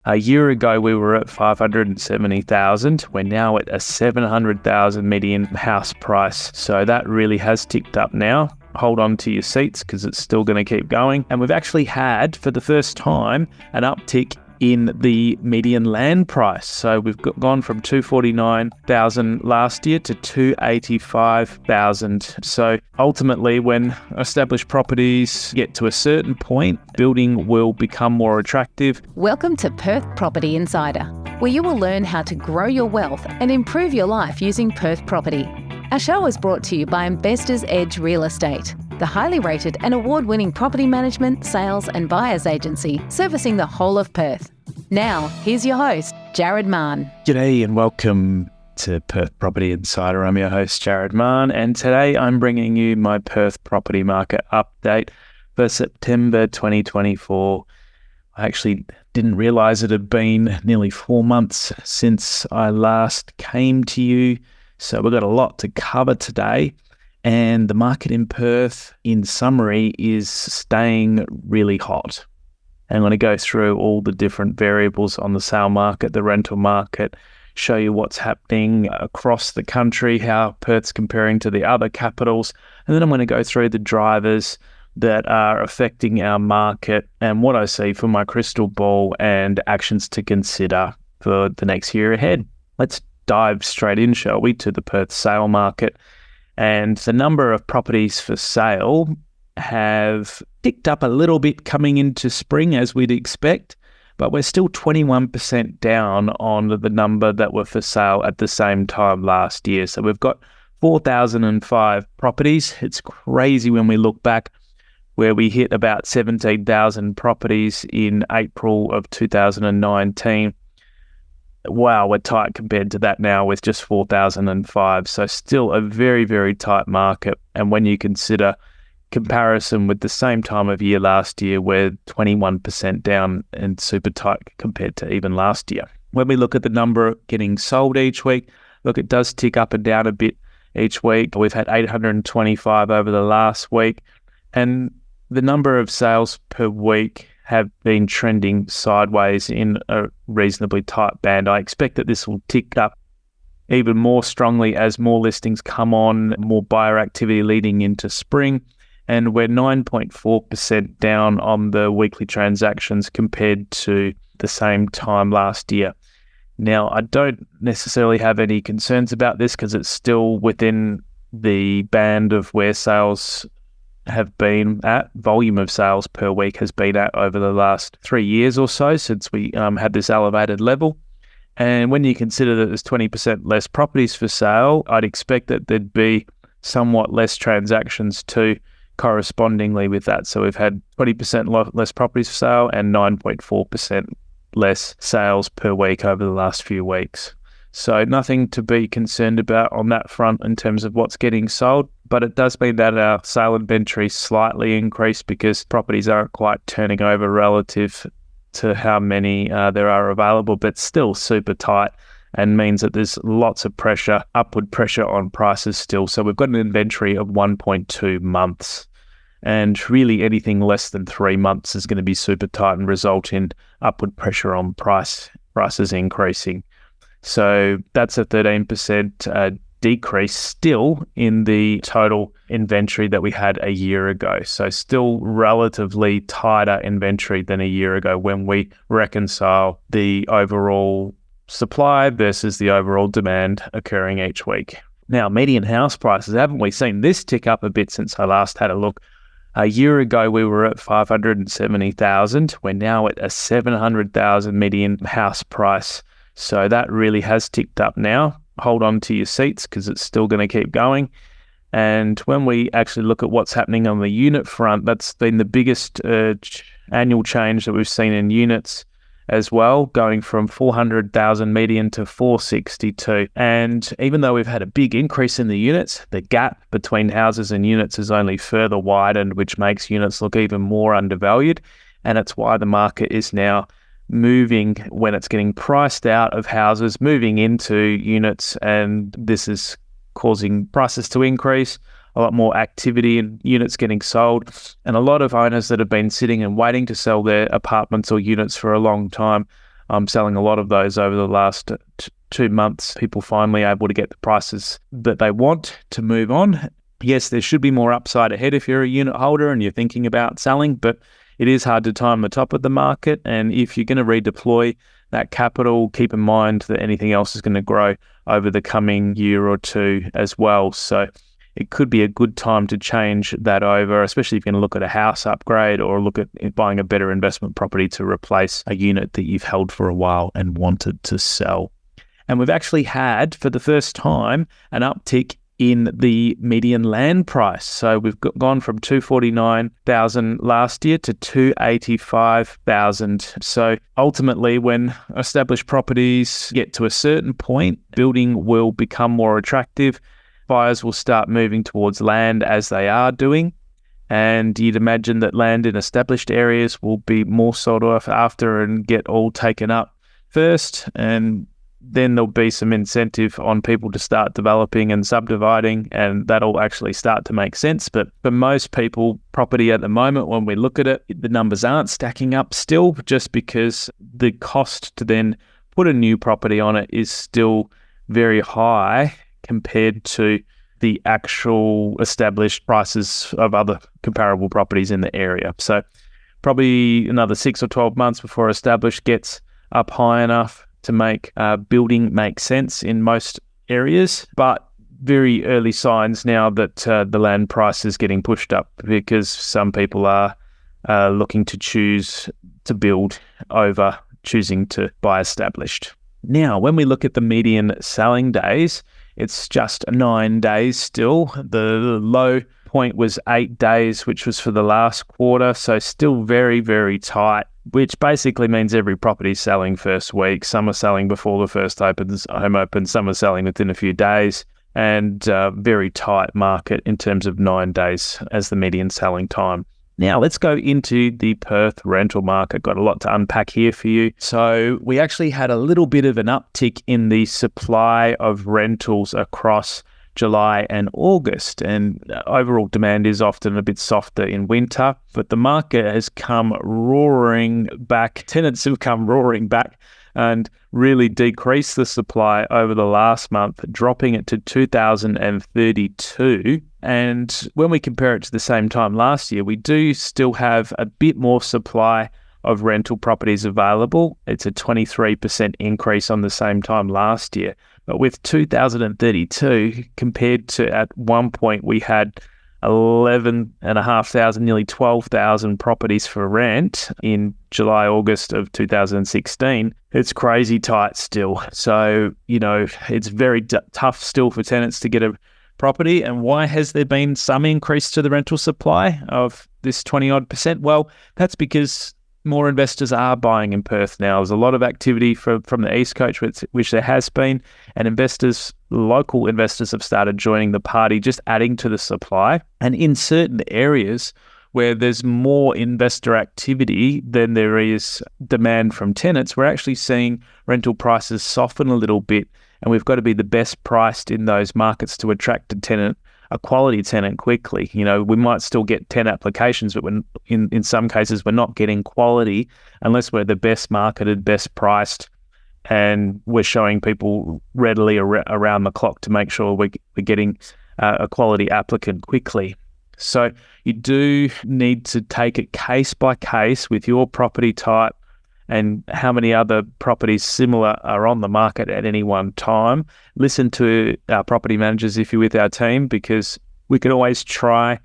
A year ago, we were at 570,000. We're now at a 700,000 median house price. So that really has ticked up now. Hold on to your seats because it's still going to keep going. And we've actually had, for the first time, an uptick in the median land price. So we've gone from 249,000 last year to 285,000. So ultimately, when established properties get to a certain point, building will become more attractive. Welcome to Perth Property Insider, where you will learn how to grow your wealth and improve your life using Perth property. Our show is brought to you by Investors Edge Real Estate, the highly rated and award-winning property management, sales and buyers agency servicing the whole of Perth. Now, here's your host, Jared Mann. G'day and welcome to Perth Property Insider. I'm your host, Jared Mann, and today I'm bringing you my Perth property market update for September 2024. I actually didn't realise it had been nearly 4 months since I last came to you. So we've got a lot to cover today, and the market in Perth, in summary, is staying really hot. I'm going to go through all the different variables on the sale market, the rental market, show you what's happening across the country, how Perth's comparing to the other capitals, and then I'm going to go through the drivers that are affecting our market and what I see for my crystal ball and actions to consider for the next year ahead. Let's dive straight in, shall we, to the Perth sale market. And the number of properties for sale have ticked up a little bit coming into spring, as we'd expect, but we're still 21% down on the number that were for sale at the same time last year. So we've got 4,005 properties. It's crazy when we look back where we hit about 17,000 properties in April of 2019. Wow, we're tight compared to that now with just 4,005. So still a very, very tight market. And when you consider comparison with the same time of year last year, we're 21% down and super tight compared to even last year. When we look at the number getting sold each week, look, it does tick up and down a bit each week. We've had 825 over the last week, and the number of sales per week have been trending sideways in a reasonably tight band. I expect that this will tick up even more strongly as more listings come on, more buyer activity leading into spring, and we're 9.4% down on the weekly transactions compared to the same time last year. Now, I don't necessarily have any concerns about this because it's still within the band of where sales have been at. Volume of sales per week has been at over the last 3 years or so since we had this elevated level. And when you consider that there's 20% less properties for sale, I'd expect that there'd be somewhat less transactions too correspondingly with that. So we've had 20% less properties for sale and 9.4% less sales per week over the last few weeks. So nothing to be concerned about on that front in terms of what's getting sold, but it does mean that our sale inventory slightly increased because properties aren't quite turning over relative to how many there are available, but still super tight, and means that there's lots of pressure, upward pressure on prices still. So we've got an inventory of 1.2 months, and really anything less than 3 months is going to be super tight and result in upward pressure on prices increasing. So that's a 13% decrease still in the total inventory that we had a year ago. So still relatively tighter inventory than a year ago when we reconcile the overall supply versus the overall demand occurring each week. Now, median house prices, haven't we seen this tick up a bit since I last had a look? A year ago, we were at 570,000. We're now at a 700,000 median house price. So that really has ticked up now. Hold on to your seats because it's still going to keep going. And when we actually look at what's happening on the unit front, that's been the biggest annual change that we've seen in units as well, going from 400,000 median to 462. And even though we've had a big increase in the units, the gap between houses and units is only further widened, which makes units look even more undervalued. And it's why the market is now moving, when it's getting priced out of houses, moving into units, and this is causing prices to increase, a lot more activity in units getting sold, and a lot of owners that have been sitting and waiting to sell their apartments or units for a long time I'm selling a lot of those over the last 2 months. People finally able to get the prices that they want to move on. Yes, there should be more upside ahead if you're a unit holder and you're thinking about selling, but it is hard to time the top of the market. And if you're going to redeploy that capital, keep in mind that anything else is going to grow over the coming year or two as well. So it could be a good time to change that over, especially if you're going to look at a house upgrade or look at buying a better investment property to replace a unit that you've held for a while and wanted to sell. And we've actually had, for the first time, an uptick in the median land price. So we've gone from 249,000 last year to 285,000. So ultimately, when established properties get to a certain point, building will become more attractive. Buyers will start moving towards land as they are doing. And you'd imagine that land in established areas will be more sought after and get all taken up first. And then there'll be some incentive on people to start developing and subdividing, and that'll actually start to make sense. But for most people, property at the moment, when we look at it, the numbers aren't stacking up still, just because the cost to then put a new property on it is still very high compared to the actual established prices of other comparable properties in the area. So probably another 6 or 12 months before established gets up high enough to make building make sense in most areas, but very early signs now that the land price is getting pushed up because some people are looking to choose to build over choosing to buy established. Now, when we look at the median selling days, it's just 9 days still. The low point was 8 days, which was for the last quarter, so still very, very tight, which basically means every property is selling first week. Some are selling before the first home opens, some are selling within a few days, and very tight market in terms of 9 days as the median selling time. Now, let's go into the Perth rental market. Got a lot to unpack here for you. So we actually had a little bit of an uptick in the supply of rentals across July and August, and overall demand is often a bit softer in winter, but the market has come roaring back. Tenants have come roaring back and really decreased the supply over the last month, dropping it to 2,032. And when we compare it to the same time last year, we do still have a bit more supply of rental properties available. It's a 23% increase on the same time last year. But with 2,032 compared to at one point we had 11,500, nearly 12,000 properties for rent in July, August of 2016, it's crazy tight still. So, it's very tough still for tenants to get a property. And why has there been some increase to the rental supply of this 20-odd%? Well, that's because more investors are buying in Perth now. There's a lot of activity from the East Coast, which there has been, and local investors have started joining the party, just adding to the supply. And in certain areas where there's more investor activity than there is demand from tenants, we're actually seeing rental prices soften a little bit, and we've got to be the best priced in those markets to attract a quality tenant quickly. We might still get 10 applications, but in some cases we're not getting quality unless we're the best marketed, best priced, and we're showing people readily around the clock to make sure we're getting a quality applicant quickly. So you do need to take it case by case with your property type and how many other properties similar are on the market at any one time. Listen to our property managers if you're with our team, because we can always try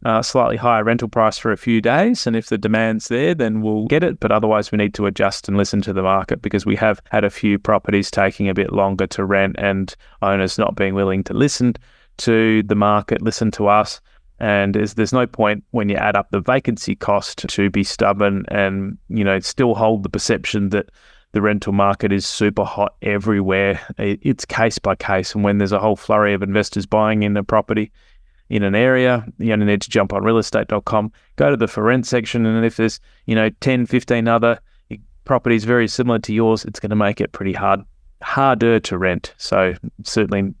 a slightly higher rental price for a few days, and if the demand's there, then we'll get it. But otherwise, we need to adjust and listen to the market, because we have had a few properties taking a bit longer to rent and owners not being willing to listen to the market, listen to us. And there's no point when you add up the vacancy cost to be stubborn and, still hold the perception that the rental market is super hot everywhere. It's case by case. And when there's a whole flurry of investors buying in a property in an area, you only need to jump on realestate.com, go to the for rent section. And if there's, 10, 15 other properties very similar to yours, it's going to make it pretty harder to rent. So certainly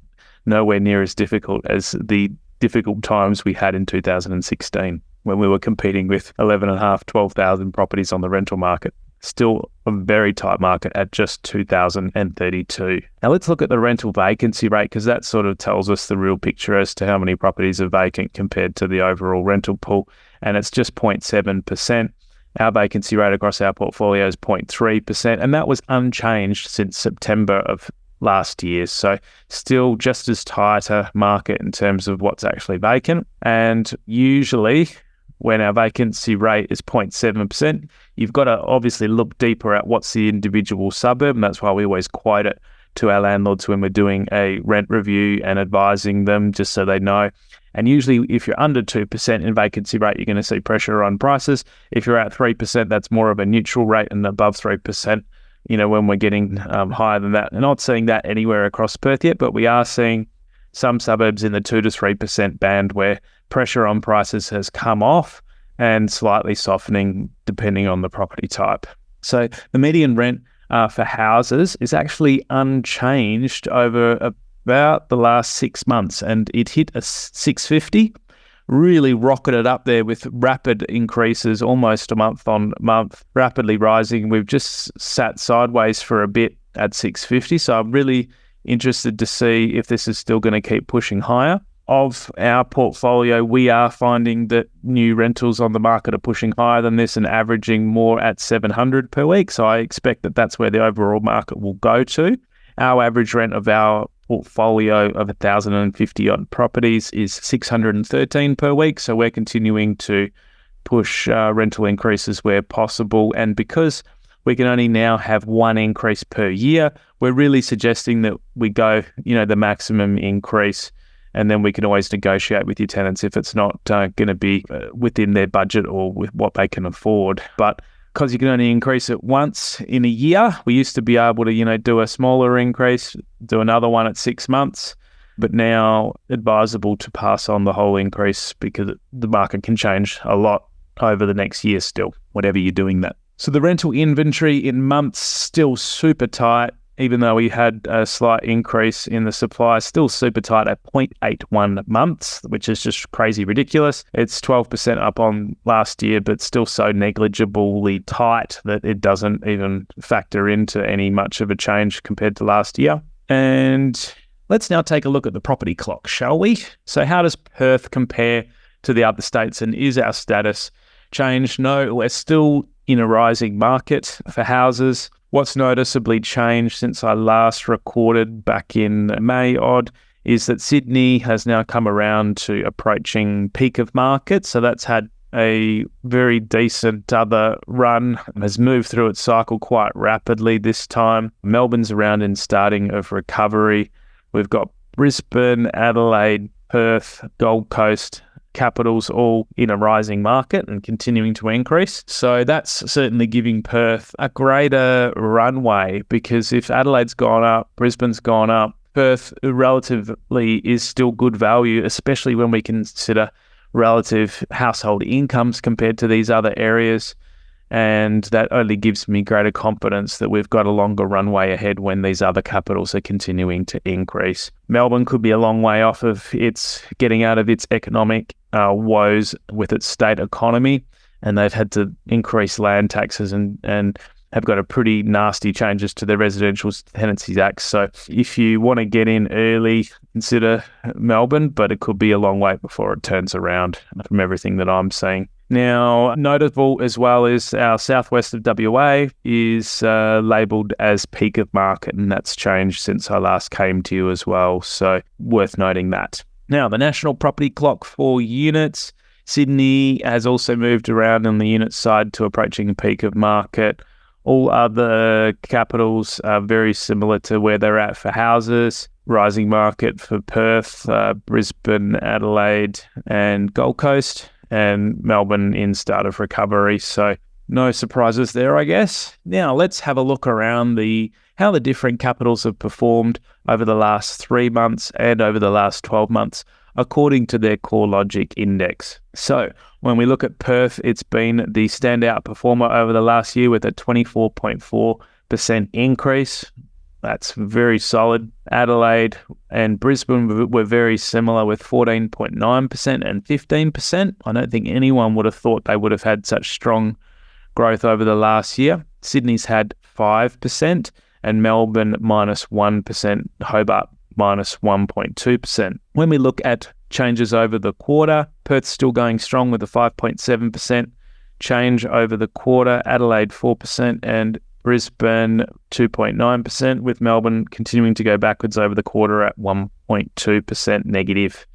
nowhere near as difficult as the difficult times we had in 2016 when we were competing with 12,000 properties on the rental market. still a very tight market at just 2,032. Now let's look at the rental vacancy rate, because that sort of tells us the real picture as to how many properties are vacant compared to the overall rental pool, and it's just 0.7%. Our vacancy rate across our portfolio is 0.3%, and that was unchanged since September of last year. So still just as tight a market in terms of what's actually vacant. And usually when our vacancy rate is 0.7%, you've got to obviously look deeper at what's the individual suburb. And that's why we always quote it to our landlords when we're doing a rent review and advising them, just so they know. And usually if you're under 2% in vacancy rate, you're going to see pressure on prices. If you're at 3%, that's more of a neutral rate, and above 3%, when we're getting higher than that. And not seeing that anywhere across Perth yet, but we are seeing some suburbs in the 2 to 3% band where pressure on prices has come off and slightly softening depending on the property type. So the median rent for houses is actually unchanged over about the last 6 months, and it hit a $650, really rocketed up there with rapid increases, almost a month on month, rapidly rising. We've just sat sideways for a bit at $650, so I'm really interested to see if this is still going to keep pushing higher. Of our portfolio, we are finding that new rentals on the market are pushing higher than this and averaging more at $700 per week, so I expect that that's where the overall market will go to. Our average rent of our portfolio of 1,050 odd properties is $613 per week. So we're continuing to push rental increases where possible. And because we can only now have one increase per year, we're really suggesting that we go, the maximum increase, and then we can always negotiate with your tenants if it's not going to be within their budget or with what they can afford. But because you can only increase it once in a year, we used to be able to, do a smaller increase, do another one at 6 months, but now advisable to pass on the whole increase because the market can change a lot over the next year still, whatever you're doing that. So the rental inventory in months still super tight, even though we had a slight increase in the supply, still super tight at 0.81 months, which is just crazy ridiculous. It's 12% up on last year, but still so negligibly tight that it doesn't even factor into any much of a change compared to last year. And let's now take a look at the property clock, shall we? So how does Perth compare to the other states, and is our status changed? No, we're still in a rising market for houses. What's noticeably changed since I last recorded back in May odd is that Sydney has now come around to approaching peak of market. So that's had a very decent other run, has moved through its cycle quite rapidly this time. Melbourne's around in starting of recovery. We've got Brisbane, Adelaide, Perth, Gold Coast, capitals all in a rising market and continuing to increase. So that's certainly giving Perth a greater runway, because if Adelaide's gone up, Brisbane's gone up, Perth relatively is still good value, especially when we consider relative household incomes compared to these other areas. And that only gives me greater confidence that we've got a longer runway ahead when these other capitals are continuing to increase. Melbourne could be a long way off of getting out of its economic woes with its state economy, and they've had to increase land taxes and have got a pretty nasty changes to their Residential Tenancies Act. So if you want to get in early, consider Melbourne, but it could be a long way before it turns around from everything that I'm seeing. Now, notable as well is our southwest of WA is labelled as peak of market, and that's changed since I last came to you as well. So worth noting that. Now, the national property clock for units. Sydney has also moved around on the unit side to approaching a peak of market. All other capitals are very similar to where they're at for houses. Rising market for Perth, Brisbane, Adelaide, and Gold Coast, and Melbourne in start of recovery. So no surprises there, I guess. Now let's have a look around how the different capitals have performed over the last 3 months and over the last 12 months according to their CoreLogic index. So when we look at Perth, it's been the standout performer over the last year with a 24.4% increase. That's very solid. Adelaide and Brisbane were very similar with 14.9% and 15%. I don't think anyone would have thought they would have had such strong growth over the last year. Sydney's had 5%, and Melbourne -1%, Hobart -1.2%. When we look at changes over the quarter, Perth's still going strong with a 5.7% change over the quarter, Adelaide 4%, and Brisbane 2.9%, with Melbourne continuing to go backwards over the quarter at 1.2% negative,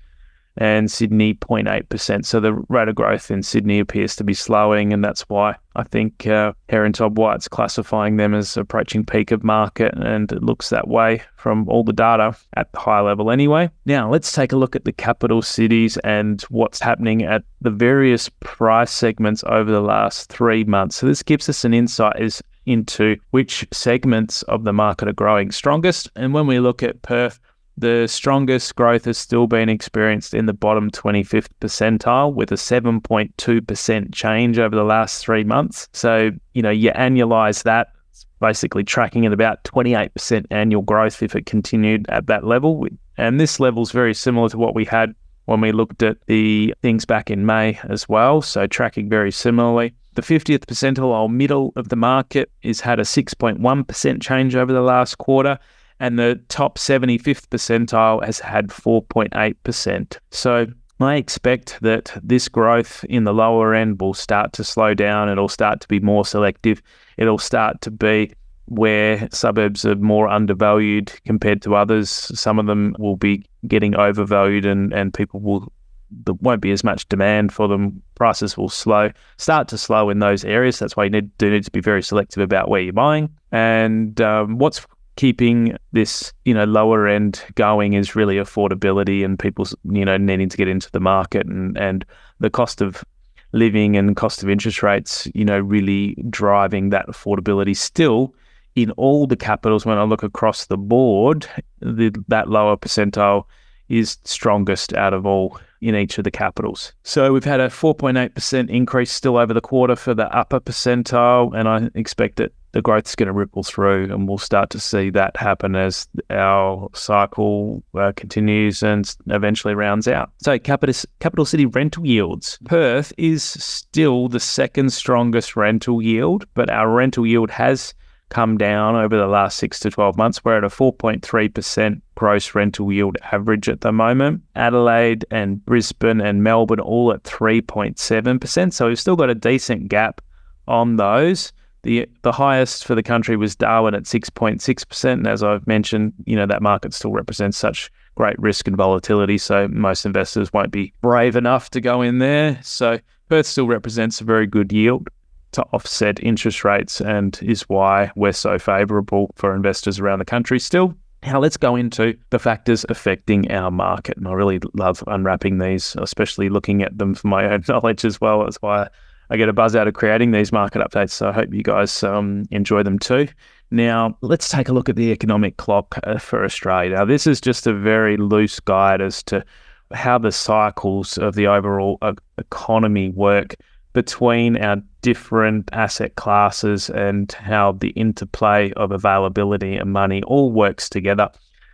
and Sydney 0.8%. So the rate of growth in Sydney appears to be slowing, and that's why I think Hare & Todd White's classifying them as approaching peak of market, and it looks that way from all the data at the high level anyway. Now, let's take a look at the capital cities and what's happening at the various price segments over the last 3 months. So this gives us an insight into which segments of the market are growing strongest. And when we look at Perth, the strongest growth has still been experienced in the bottom 25th percentile with a 7.2% change over the last 3 months. So, you annualize that, it's basically tracking at about 28% annual growth if it continued at that level. And this level is very similar to what we had when we looked at the things back in May as well. So tracking very similarly. The 50th percentile, or middle of the market, has had a 6.1% change over the last quarter. And the top 75th percentile has had 4.8%. So I expect that this growth in the lower end will start to slow down. It'll start to be more selective. It'll start to be where suburbs are more undervalued compared to others. Some of them will be getting overvalued, and there won't be as much demand for them. Prices will start to slow in those areas. That's why you need to be very selective about where you're buying. And what's keeping this, lower end going is really affordability and people's, needing to get into the market, and the cost of living and cost of interest rates, really driving that affordability still in all the capitals. When I look across the board, that lower percentile is strongest out of all in each of the capitals. So we've had a 4.8% increase still over the quarter for the upper percentile, and I expect that the growth is going to ripple through, and we'll start to see that happen as our cycle continues and eventually rounds out. So capital city rental yields. Perth is still the second strongest rental yield, but our rental yield has come down over the last 6 to 12 months. We're at a 4.3% gross rental yield average at the moment. Adelaide and Brisbane and Melbourne all at 3.7%. So we've still got a decent gap on those. The highest for the country was Darwin at 6.6%. And as I've mentioned, that market still represents such great risk and volatility. So most investors won't be brave enough to go in there. So Perth still represents a very good yield to offset interest rates, and is why we're so favourable for investors around the country still. Now let's go into the factors affecting our market. And I really love unwrapping these, especially looking at them for my own knowledge as well. That's why I get a buzz out of creating these market updates. So I hope you guys enjoy them too. Now, let's take a look at the economic clock for Australia. Now, this is just a very loose guide as to how the cycles of the overall economy work between our different asset classes, and how the interplay of availability and money all works together.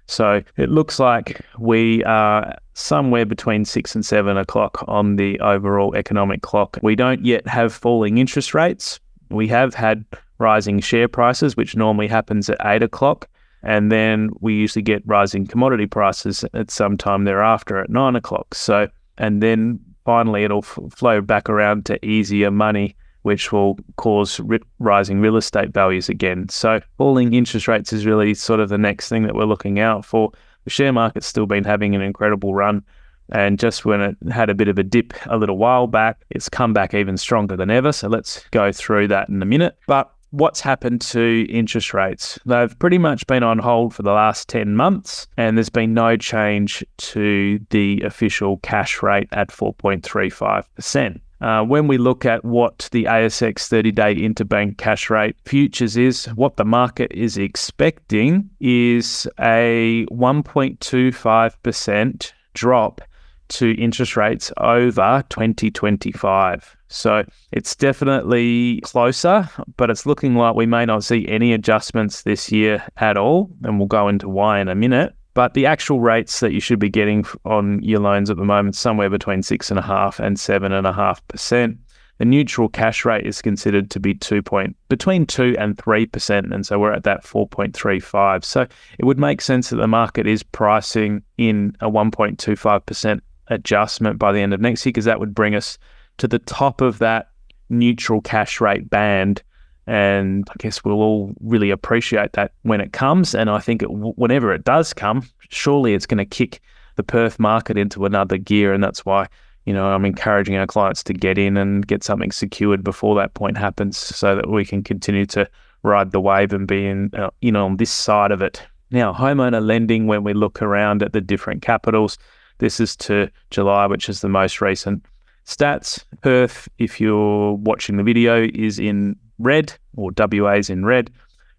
So it looks like we are somewhere between 6 and 7 o'clock on the overall economic clock. We don't yet have falling interest rates. We have had rising share prices, which normally happens at 8 o'clock. And then we usually get rising commodity prices at some time thereafter at 9 o'clock. So, and then finally it'll flow back around to easier money, which will cause rising real estate values again. So falling interest rates is really sort of the next thing that we're looking out for. The share market's still been having an incredible run, and just when it had a bit of a dip a little while back, it's come back even stronger than ever. So let's go through that in a minute. But what's happened to interest rates? They've pretty much been on hold for the last 10 months, and there's been no change to the official cash rate at 4.35%. When we look at what the ASX 30-day interbank cash rate futures is, what the market is expecting is a 1.25% drop to interest rates over 2025. So it's definitely closer, but it's looking like we may not see any adjustments this year at all, and we'll go into why in a minute. But the actual rates that you should be getting on your loans at the moment, somewhere between 6.5% and 7.5%. the neutral cash rate is considered to be between 2 and 3%, and so we're at that 4.35. So it would make sense that the market is pricing in a 1.25% adjustment by the end of next year, because that would bring us to the top of that neutral cash rate band. And I guess we'll all really appreciate that when it comes. And I think whenever it does come, surely it's going to kick the Perth market into another gear. And that's why, I'm encouraging our clients to get in and get something secured before that point happens, so that we can continue to ride the wave and be on this side of it. Now, homeowner lending, when we look around at the different capitals, this is to July, which is the most recent stats. Perth, if you're watching the video, is in red, or WA is in red.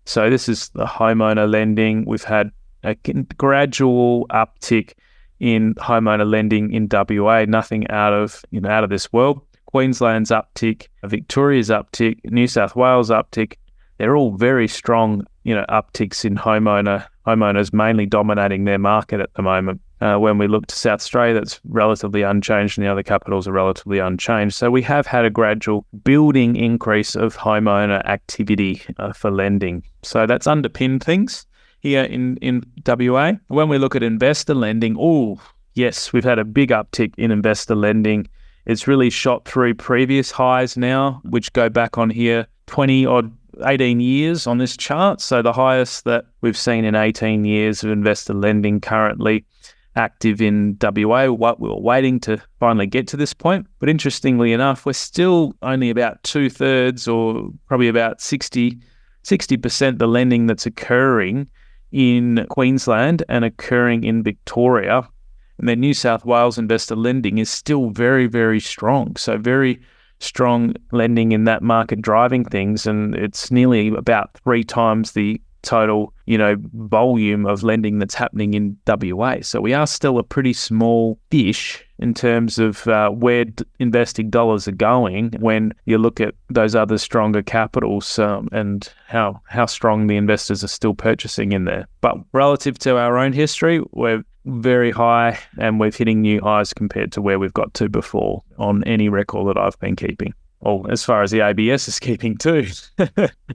So this is the homeowner lending. We've had a gradual uptick in homeowner lending in WA, nothing out of this world. Queensland's uptick, Victoria's uptick, New South Wales uptick. They're all very strong, upticks in homeowners mainly dominating their market at the moment. When we look to South Australia, that's relatively unchanged, and the other capitals are relatively unchanged. So we have had a gradual building increase of homeowner activity for lending. So that's underpinned things here in WA. When we look at investor lending, yes, we've had a big uptick in investor lending. It's really shot through previous highs now, which go back on here 18 years on this chart. So the highest that we've seen in 18 years of investor lending currently active in WA. What we were waiting to finally get to this point. But interestingly enough, we're still only about 2/3, or probably about 60% the lending that's occurring in Queensland and occurring in Victoria. And then New South Wales investor lending is still very, very strong. So very strong lending in that market driving things. And it's nearly about 3 times the total, volume of lending that's happening in WA. So we are still a pretty small fish in terms of where investing dollars are going when you look at those other stronger capitals, and how strong the investors are still purchasing in there. But relative to our own history, we're very high, and we're hitting new highs compared to where we've got to before on any record that I've been keeping. Well, as far as the ABS is keeping too.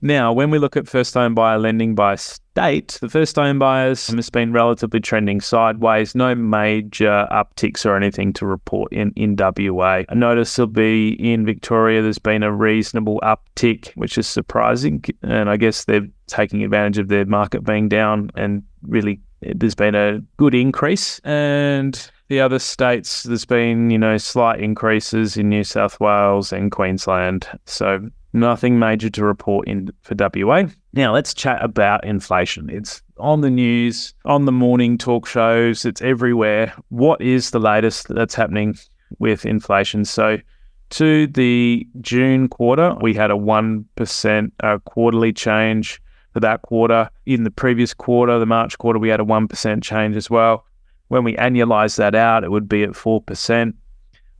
Now, when we look at first-home buyer lending by state, the first-home buyers has been relatively trending sideways. No major upticks or anything to report in WA. I notice there'll be in Victoria, there's been a reasonable uptick, which is surprising. And I guess they're taking advantage of their market being down, and really there's been a good increase. And the other states, there's been, slight increases in New South Wales and Queensland. So nothing major to report for WA. Now let's chat about inflation. It's on the news, on the morning talk shows, it's everywhere. What is the latest that's happening with inflation? So to the June quarter, we had a 1% quarterly change for that quarter. In the previous quarter, the March quarter, we had a 1% change as well. When we annualize that out, it would be at 4%.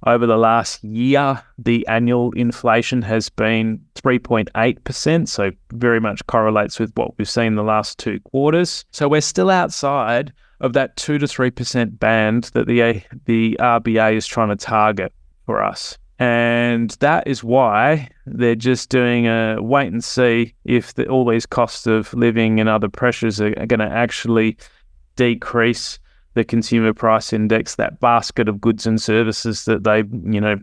Over the last year, the annual inflation has been 3.8%, so very much correlates with what we've seen in the last 2 quarters. So we're still outside of that 2 to 3% band that the RBA is trying to target for us. And that is why they're just doing a wait and see if all these costs of living and other pressures are going to actually decrease the consumer price index, that basket of goods and services that they,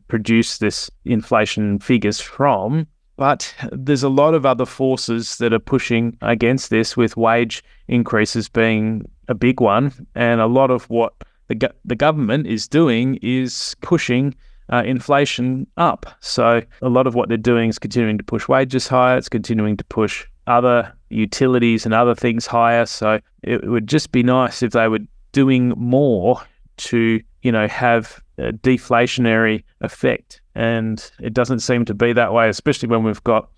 produce this inflation figures from. But there's a lot of other forces that are pushing against this, with wage increases being a big one. And a lot of what the government is doing is pushing inflation up. So a lot of what they're doing is continuing to push wages higher. It's continuing to push other utilities and other things higher. So it would just be nice if they were doing more to, have a deflationary effect. And it doesn't seem to be that way, especially when we've got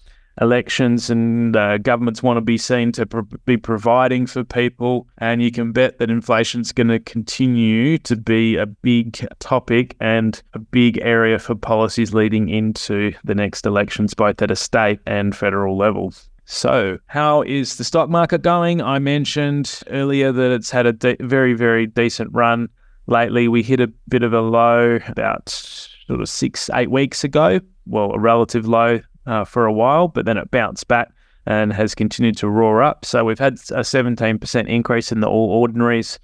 elections and governments want to be seen to be providing for people. And you can bet that inflation's going to continue to be a big topic and a big area for policies leading into the next elections, both at a state and federal level. So how is the stock market going? I mentioned earlier that it's had a very, very decent run lately. We hit a bit of a low about sort of 6-8 weeks ago, a relative low for a while, but then it bounced back and has continued to roar up. So we've had a 17% increase in the All Ordinaries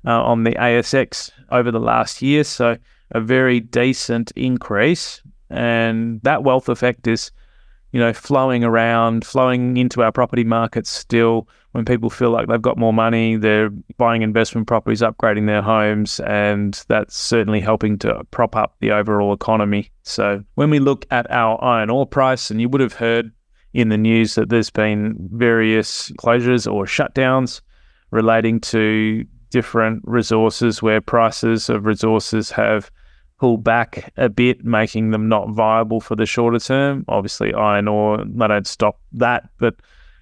on the ASX over the last year. So a very decent increase. And that wealth effect is, flowing into our property markets still. When people feel like they've got more money, they're buying investment properties, upgrading their homes, and that's certainly helping to prop up the overall economy. So when we look at our iron ore price, and you would have heard in the news that there's been various closures or shutdowns relating to different resources where prices of resources have pulled back a bit, making them not viable for the shorter term. Obviously, iron ore, they don't stop that, but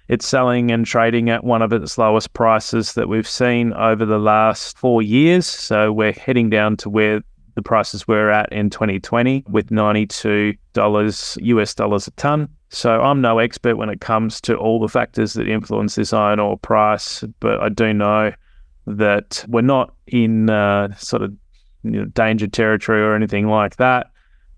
it's selling and trading at one of its lowest prices that we've seen over the last 4 years. So we're heading down to where the prices were at in 2020 with $92 US dollars a ton. So I'm no expert when it comes to all the factors that influence this iron ore price, but I do know that we're not in danger territory or anything like that.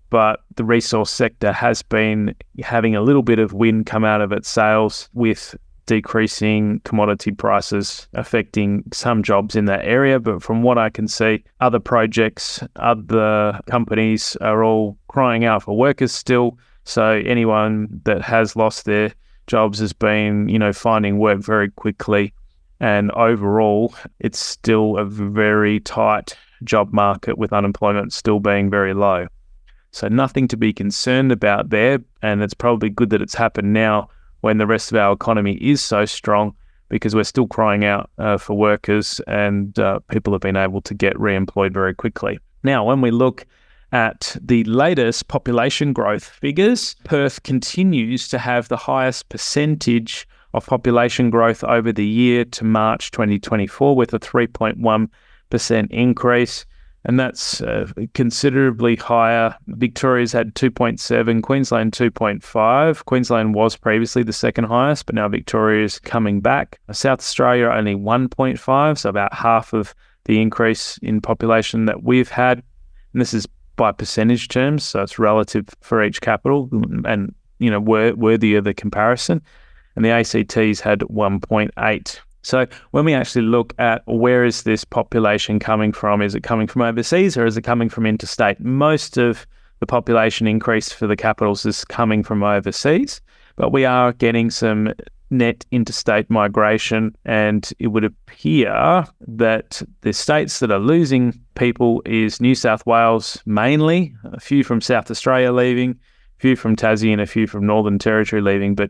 But the resource sector has been having a little bit of wind come out of its sails with decreasing commodity prices affecting some jobs in that area. But from what I can see, other projects, other companies are all crying out for workers still. So anyone that has lost their jobs has been, finding work very quickly. And overall, it's still a very tight job market with unemployment still being very low. So nothing to be concerned about there. And it's probably good that it's happened now when the rest of our economy is so strong, because we're still crying out for workers, and people have been able to get re-employed very quickly. Now, when we look at the latest population growth figures, Perth continues to have the highest percentage of population growth over the year to March 2024 with a 3.1% increase. And that's considerably higher. Victoria's had 2.7, Queensland 2.5. Queensland was previously the second highest, but now Victoria's coming back. South Australia only 1.5, so about half of the increase in population that we've had. And this is by percentage terms, so it's relative for each capital and, worthy of the comparison. And the ACT's had 1.8. So when we actually look at where is this population coming from, is it coming from overseas or is it coming from interstate? Most of the population increase for the capitals is coming from overseas, but we are getting some net interstate migration, and it would appear that the states that are losing people is New South Wales mainly, a few from South Australia leaving, a few from Tassie and a few from Northern Territory leaving, but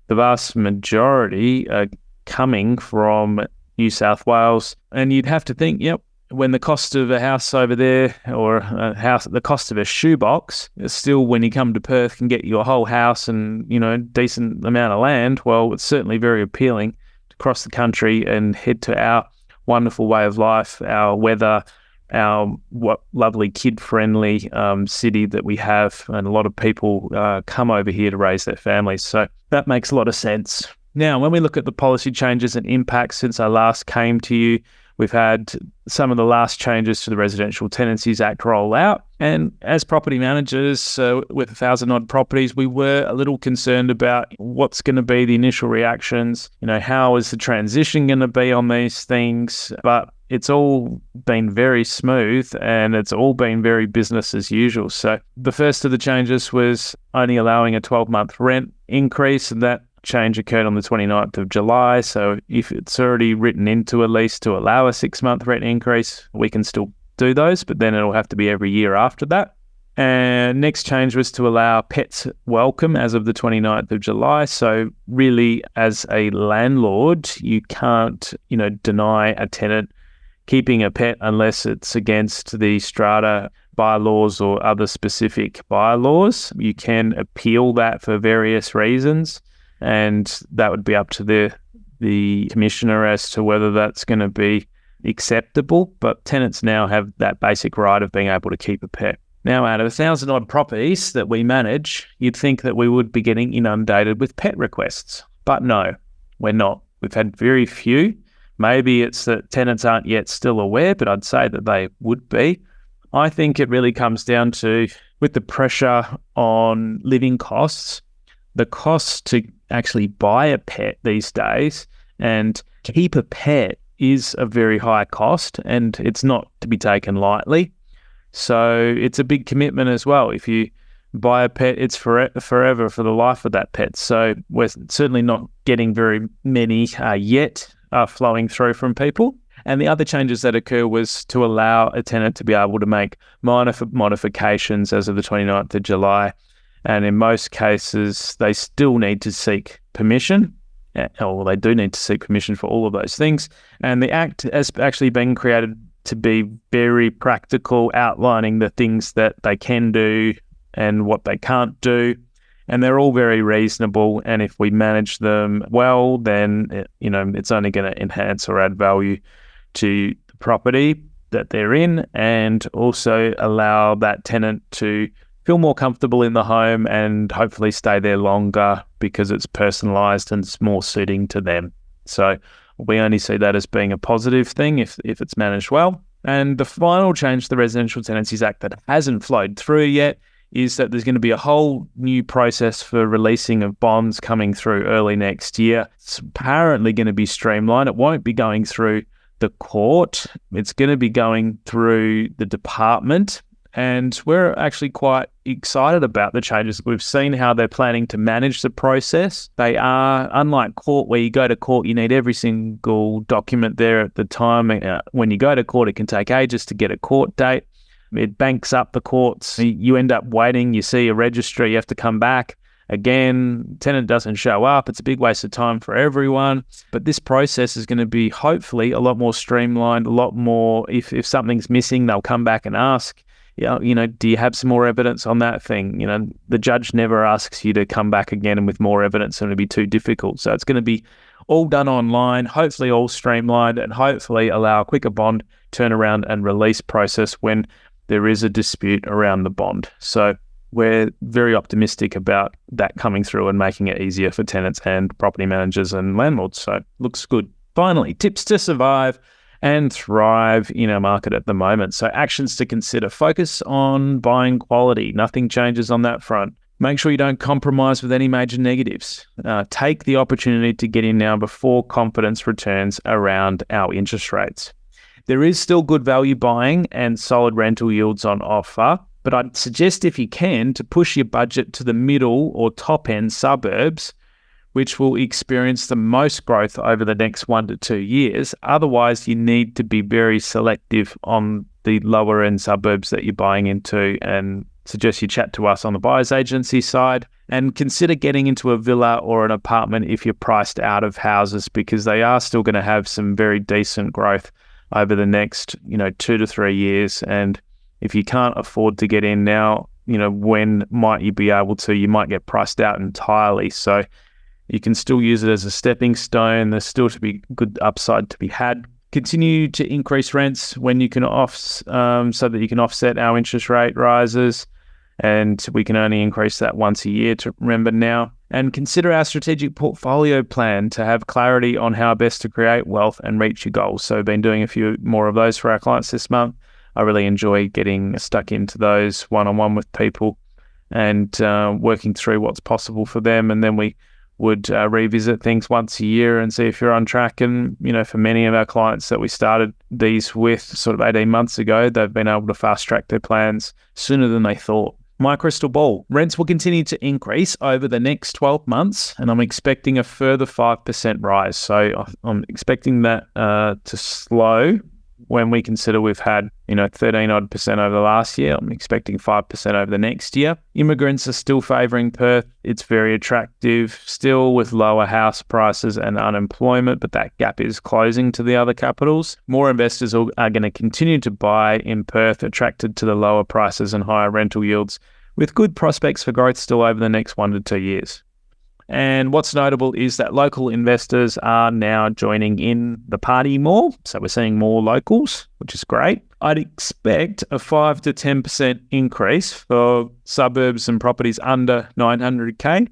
the vast majority are coming from New South Wales. And you'd have to think, when the cost of a house over there, or the cost of a shoebox, still when you come to Perth can get you a whole house and, decent amount of land, well, it's certainly very appealing to cross the country and head to our wonderful way of life, our weather, our lovely kid-friendly city that we have. And a lot of people come over here to raise their families. So that makes a lot of sense. Now, when we look at the policy changes and impacts since I last came to you, we've had some of the last changes to the Residential Tenancies Act roll out. And as property managers with 1,000-odd properties, we were a little concerned about what's going to be the initial reactions. How is the transition going to be on these things? But it's all been very smooth and it's all been very business as usual. So the first of the changes was only allowing a 12-month rent increase, and that change occurred on the 29th of July. So if it's already written into a lease to allow a 6-month rent increase, we can still do those, but then it'll have to be every year after that. And next change was to allow pets welcome as of the 29th of July. So really, as a landlord, you can't, deny a tenant keeping a pet unless it's against the strata bylaws or other specific bylaws. You can appeal that for various reasons, and that would be up to the commissioner as to whether that's going to be acceptable. But tenants now have that basic right of being able to keep a pet. Now, out of 1,000-odd properties that we manage, you'd think that we would be getting inundated with pet requests. But no, we're not. We've had very few. Maybe it's that tenants aren't yet still aware, but I'd say that they would be. I think it really comes down to with the pressure on living costs, the cost to actually buy a pet these days and keep a pet is a very high cost, and it's not to be taken lightly. So it's a big commitment as well. If you buy a pet, it's forever for the life of that pet. So we're certainly not getting very many yet flowing through from people. And the other changes that occur was to allow a tenant to be able to make minor modifications as of the 29th of July. And in most cases, they still need to seek permission, or they do need to seek permission for all of those things. And the Act has actually been created to be very practical, outlining the things that they can do and what they can't do. And they're all very reasonable. And if we manage them well, then it's only going to enhance or add value to the property that they're in, and also allow that tenant to feel more comfortable in the home and hopefully stay there longer because it's personalised and it's more suiting to them. So we only see that as being a positive thing if it's managed well. And the final change to the Residential Tenancies Act that hasn't flowed through yet is that there's going to be a whole new process for releasing of bonds coming through early next year. It's apparently going to be streamlined. It won't be going through the court. It's going to be going through the department. And we're actually quite excited about the changes. We've seen how they're planning to manage the process. They are, unlike court, where you go to court, you need every single document there at the time. When you go to court, it can take ages to get a court date. It banks up the courts. You end up waiting. You see a registry. You have to come back. Again, tenant doesn't show up. It's a big waste of time for everyone. But this process is going to be hopefully a lot more streamlined, a lot more. If something's missing, they'll come back and ask, do you have some more evidence on that thing? The judge never asks you to come back again with more evidence, and it'll be too difficult. So it's going to be all done online, hopefully all streamlined, and hopefully allow a quicker bond turnaround and release process when there is a dispute around the bond. So we're very optimistic about that coming through and making it easier for tenants and property managers and landlords. So looks good. Finally, tips to survive and thrive in our market at the moment. So actions to consider: focus on buying quality. Nothing changes on that front. Make sure you don't compromise with any major negatives. Take the opportunity to get in now before confidence returns around our interest rates. There is still good value buying and solid rental yields on offer, but I'd suggest, if you can, to push your budget to the middle or top end suburbs, which will experience the most growth over the next 1 to 2 years. Otherwise, you need to be very selective on the lower end suburbs that you're buying into, and suggest you chat to us on the buyer's agency side, and consider getting into a villa or an apartment if you're priced out of houses, because they are still going to have some very decent growth over the next 2 to 3 years. And if you can't afford to get in now, when might you be able to? You might get priced out entirely. So you can still use it as a stepping stone. There's still to be good upside to be had. Continue to increase rents when you can so that you can offset our interest rate rises. And we can only increase that once a year, to remember now. And consider our strategic portfolio plan to have clarity on how best to create wealth and reach your goals. So I've been doing a few more of those for our clients this month. I really enjoy getting stuck into those one-on-one with people and working through what's possible for them. And then we would revisit things once a year and see if you're on track. And, for many of our clients that we started these with sort of 18 months ago, they've been able to fast track their plans sooner than they thought. My crystal ball: rents will continue to increase over the next 12 months, and I'm expecting a further 5% rise. So I'm expecting that to slow when we consider we've had 13% over the last year. I'm expecting 5% over the next year. Immigrants are still favouring Perth. It's very attractive, still with lower house prices and unemployment, but that gap is closing to the other capitals. More investors are going to continue to buy in Perth, attracted to the lower prices and higher rental yields, with good prospects for growth still over the next 1 to 2 years. And what's notable is that local investors are now joining in the party more. So we're seeing more locals, which is great. I'd expect a 5 to 10% increase for suburbs and properties under 900K.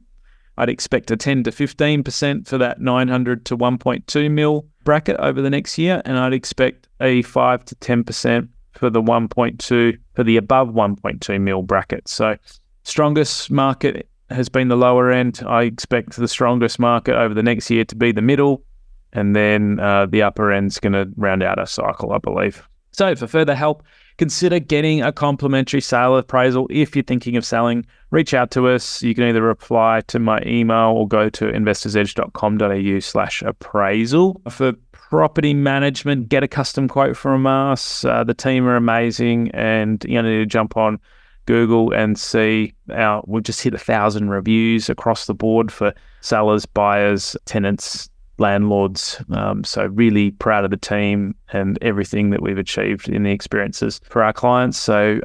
I'd expect a 10 to 15% for that 900 to 1.2 mil bracket over the next year. And I'd expect a 5 to 10% for the above 1.2 mil bracket. So strongest market has been the lower end. I expect the strongest market over the next year to be the middle, and then the upper end's going to round out a cycle, I believe. So for further help, consider getting a complimentary sale appraisal. If you're thinking of selling, reach out to us. You can either reply to my email or go to investorsedge.com.au/appraisal. For property management, get a custom quote from us. The team are amazing, and you need to jump on Google and see we've just hit 1,000 reviews across the board for sellers, buyers, tenants, landlords. So really proud of the team and everything that we've achieved in the experiences for our clients. So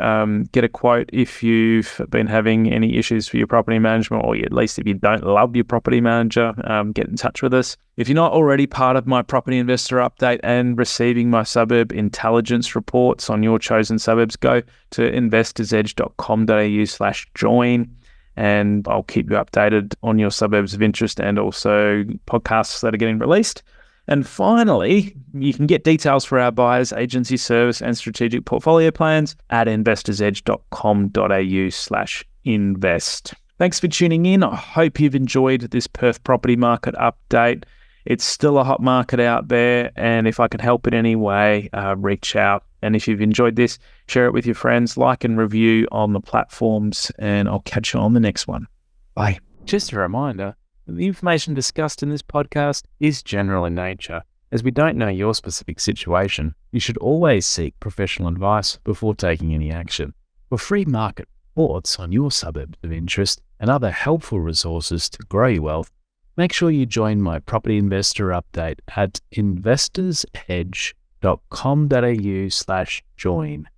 get a quote if you've been having any issues for your property management, or at least if you don't love your property manager, get in touch with us. If you're not already part of my property investor update and receiving my suburb intelligence reports on your chosen suburbs, go to investorsedge.com.au/join. And I'll keep you updated on your suburbs of interest and also podcasts that are getting released. And finally, you can get details for our buyers, agency service and strategic portfolio plans at investorsedge.com.au/invest. Thanks for tuning in. I hope you've enjoyed this Perth property market update. It's still a hot market out there, and if I can help in any way, reach out. And if you've enjoyed this, share it with your friends, like and review on the platforms, and I'll catch you on the next one. Bye. Just a reminder, the information discussed in this podcast is general in nature. As we don't know your specific situation, you should always seek professional advice before taking any action. For free market reports on your suburbs of interest and other helpful resources to grow your wealth, make sure you join my property investor update at investorsedge.com.au/join.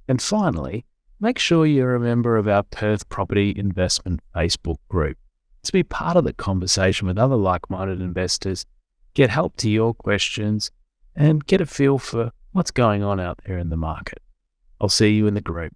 And finally, make sure you're a member of our Perth Property Investment Facebook group to be part of the conversation with other like-minded investors, get help to your questions, and get a feel for what's going on out there in the market. I'll see you in the group.